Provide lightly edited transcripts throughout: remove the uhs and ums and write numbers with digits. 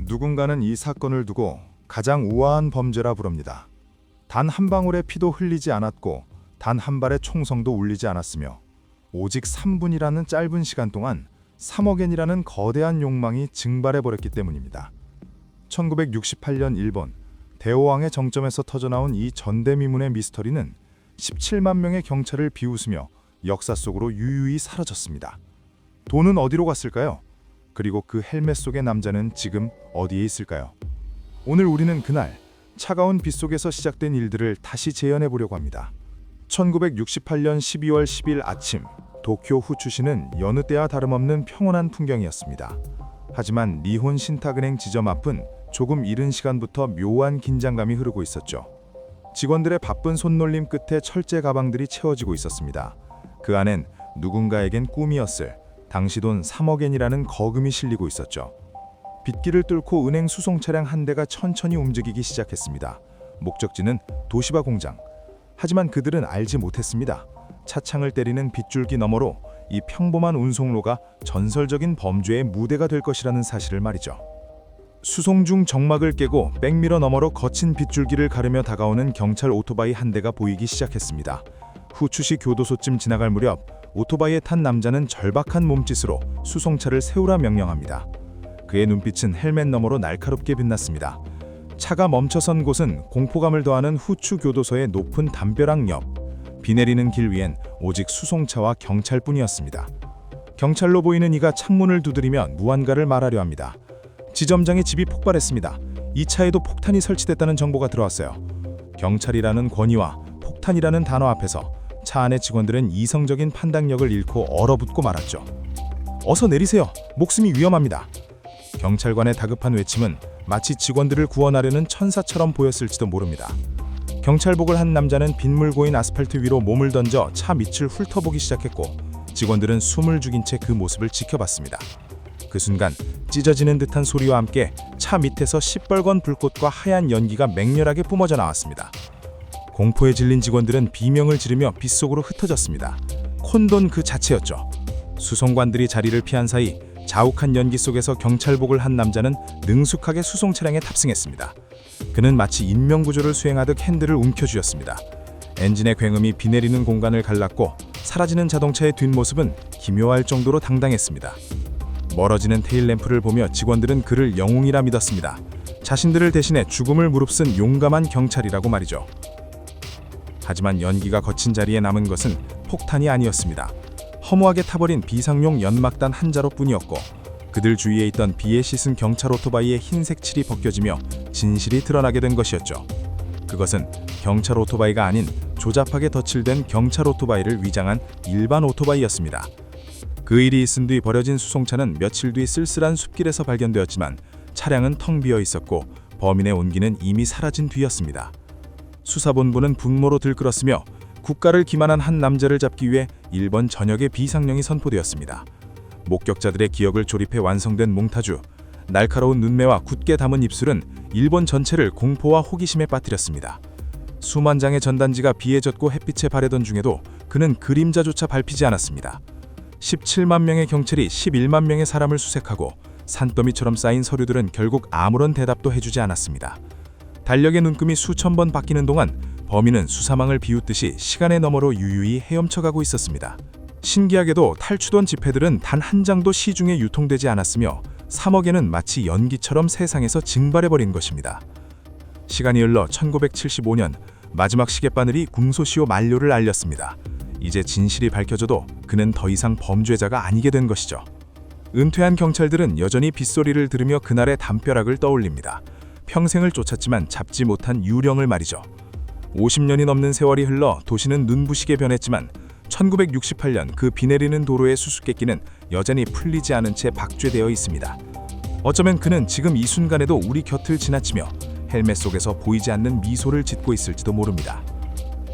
누군가는 이 사건을 두고 가장 우아한 범죄라 부릅니다. 단 한 방울의 피도 흘리지 않았고 단 한 발의 총성도 울리지 않았으며 오직 3분이라는 짧은 시간 동안 3억엔이라는 거대한 욕망이 증발해버렸기 때문입니다. 1968년 일본 대호왕의 정점에서 터져나온 이 전대미문의 미스터리는 17만 명의 경찰을 비웃으며 역사 속으로 유유히 사라졌습니다. 돈은 어디로 갔을까요? 그리고 그 헬멧 속의 남자는 지금 어디에 있을까요? 오늘 우리는 그날 차가운 빛 속에서 시작된 일들을 다시 재현해 보려고 합니다. 1968년 12월 10일 아침, 도쿄 후추시는 여느 때와 다름없는 평온한 풍경이었습니다. 하지만 니혼 신탁은행 지점 앞은 조금 이른 시간부터 묘한 긴장감이 흐르고 있었죠. 직원들의 바쁜 손놀림 끝에 철제 가방들이 채워지고 있었습니다. 그 안엔 누군가에겐 꿈이었을 당시 돈 3억엔이라는 거금이 실리고 있었죠. 빗길을 뚫고 은행 수송 차량 한 대가 천천히 움직이기 시작했습니다. 목적지는 도시바 공장. 하지만 그들은 알지 못했습니다. 차창을 때리는 빗줄기 너머로 이 평범한 운송로가 전설적인 범죄의 무대가 될 것이라는 사실을 말이죠. 수송 중 정막을 깨고 백미러 너머로 거친 빗줄기를 가르며 다가오는 경찰 오토바이 한 대가 보이기 시작했습니다. 후추시 교도소쯤 지나갈 무렵 오토바이에 탄 남자는 절박한 몸짓으로 수송차를 세우라 명령합니다. 그의 눈빛은 헬멧 너머로 날카롭게 빛났습니다. 차가 멈춰선 곳은 공포감을 더하는 후추 교도소의 높은 담벼락 옆. 비 내리는 길 위엔 오직 수송차와 경찰뿐이었습니다. 경찰로 보이는 이가 창문을 두드리며 무언가를 말하려 합니다. 지점장의 집이 폭발했습니다. 이 차에도 폭탄이 설치됐다는 정보가 들어왔어요. 경찰이라는 권위와 폭탄이라는 단어 앞에서 차 안의 직원들은 이성적인 판단력을 잃고 얼어붙고 말았죠. 어서 내리세요. 목숨이 위험합니다. 경찰관의 다급한 외침은 마치 직원들을 구원하려는 천사처럼 보였을지도 모릅니다. 경찰복을 한 남자는 빗물 고인 아스팔트 위로 몸을 던져 차 밑을 훑어보기 시작했고 직원들은 숨을 죽인 채 그 모습을 지켜봤습니다. 그 순간 찢어지는 듯한 소리와 함께 차 밑에서 시뻘건 불꽃과 하얀 연기가 맹렬하게 뿜어져 나왔습니다. 공포에 질린 직원들은 비명을 지르며 빗속으로 흩어졌습니다. 콘돈 그 자체였죠. 수송관들이 자리를 피한 사이 자욱한 연기 속에서 경찰복을 한 남자는 능숙하게 수송 차량에 탑승했습니다. 그는 마치 인명구조를 수행하듯 핸들을 움켜쥐었습니다. 엔진의 굉음이 비 내리는 공간을 갈랐고 사라지는 자동차의 뒷모습은 기묘할 정도로 당당했습니다. 멀어지는 테일램프를 보며 직원들은 그를 영웅이라 믿었습니다. 자신들을 대신해 죽음을 무릅쓴 용감한 경찰이라고 말이죠. 하지만 연기가 거친 자리에 남은 것은 폭탄이 아니었습니다. 허무하게 타버린 비상용 연막단 한 자루뿐이었고 그들 주위에 있던 비에 씻은 경찰 오토바이의 흰색 칠이 벗겨지며 진실이 드러나게 된 것이었죠. 그것은 경찰 오토바이가 아닌 조잡하게 덧칠된 경찰 오토바이를 위장한 일반 오토바이였습니다. 그 일이 있은 뒤 버려진 수송차는 며칠 뒤 쓸쓸한 숲길에서 발견되었지만 차량은 텅 비어 있었고 범인의 온기는 이미 사라진 뒤였습니다. 수사본부는 분모로 들끓었으며 국가를 기만한 한 남자를 잡기 위해 일본 전역에 비상령이 선포되었습니다. 목격자들의 기억을 조립해 완성된 몽타주, 날카로운 눈매와 굳게 담은 입술은 일본 전체를 공포와 호기심에 빠뜨렸습니다. 수만 장의 전단지가 비에 젖고 햇빛에 바래던 중에도 그는 그림자조차 밟히지 않았습니다. 17만 명의 경찰이 11만 명의 사람을 수색하고 산더미처럼 쌓인 서류들은 결국 아무런 대답도 해주지 않았습니다. 달력의 눈금이 수천 번 바뀌는 동안 범인은 수사망을 비웃듯이 시간의 너머로 유유히 헤엄쳐가고 있었습니다. 신기하게도 탈취된 지폐들은 단 한 장도 시중에 유통되지 않았으며 3억엔은 마치 연기처럼 세상에서 증발해버린 것입니다. 시간이 흘러 1975년 마지막 시계바늘이 궁소시효 만료를 알렸습니다. 이제 진실이 밝혀져도 그는 더 이상 범죄자가 아니게 된 것이죠. 은퇴한 경찰들은 여전히 빗소리를 들으며 그날의 담벼락을 떠올립니다. 평생을 쫓았지만 잡지 못한 유령을 말이죠. 50년이 넘는 세월이 흘러 도시는 눈부시게 변했지만 1968년 그 비 내리는 도로의 수수께끼는 여전히 풀리지 않은 채 박쥐되어 있습니다. 어쩌면 그는 지금 이 순간에도 우리 곁을 지나치며 헬멧 속에서 보이지 않는 미소를 짓고 있을지도 모릅니다.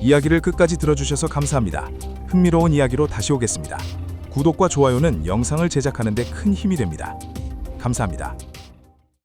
이야기를 끝까지 들어주셔서 감사합니다. 흥미로운 이야기로 다시 오겠습니다. 구독과 좋아요는 영상을 제작하는 데 큰 힘이 됩니다. 감사합니다.